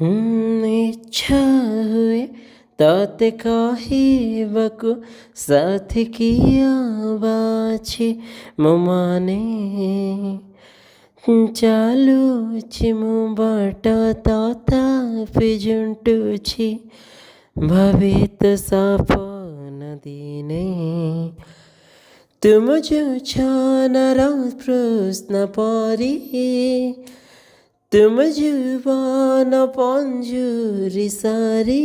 ଇଚ୍ଛା ହୁଏ ତତେ କହିବାକୁ ସାଥୀ କିଏ ବାଛି ମୋ ମନେ ଚାଲୁଛି ମୁଁ ବାଟ ତଥାପି ଝୁଣ୍ଟୁଛି ଭାବିତ ସପନ ଦିନେ तुम जो छानर प्रश्न परी तुम जुबान पञ्जुरी सारी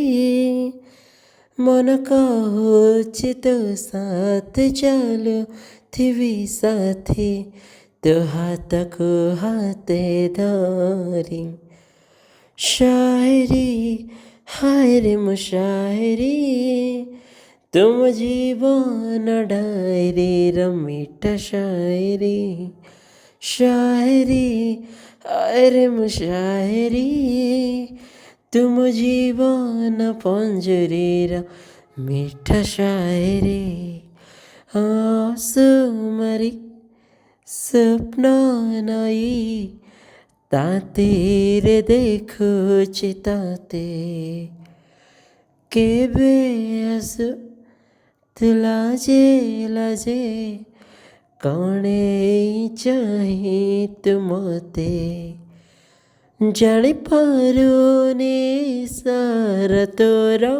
मन कहुछि तो साथ चलो थिवी साथी तो हाथ को हाथे धरी शायरी हाय रे मुशायरी तुम जीवन डायरी रमीठा शायरी शायरी हाय रे मुशायरी तुम जीवन पंजरीर मीठा शायरी आसुमारी स्वप्न नई तातेरे देखुछि ताते केबे आसु तु लाजे लाजे कणे चाहे तु मते जानिपारुनी सारा तोरा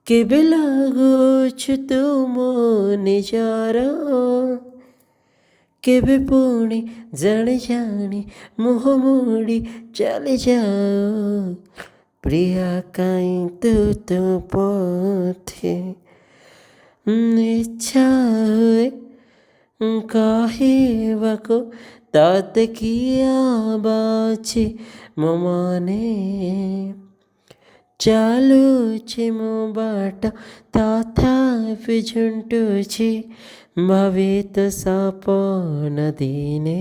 केबे लागुछु तु मो निजार केबे पुणी जानी जानी मुह मोड़ी चली जाओ प्रिया काई तू तो पथे इच्छा हुए କହିବାକୁ ତତେ କିଏ ବାଛି ମୋ ମନେ ଚାଲୁଛି ମୋ ବାଟ ତଥାପି ଝୁଣ୍ଟୁଛି ଭାବିତ ସପନ ଦିନେ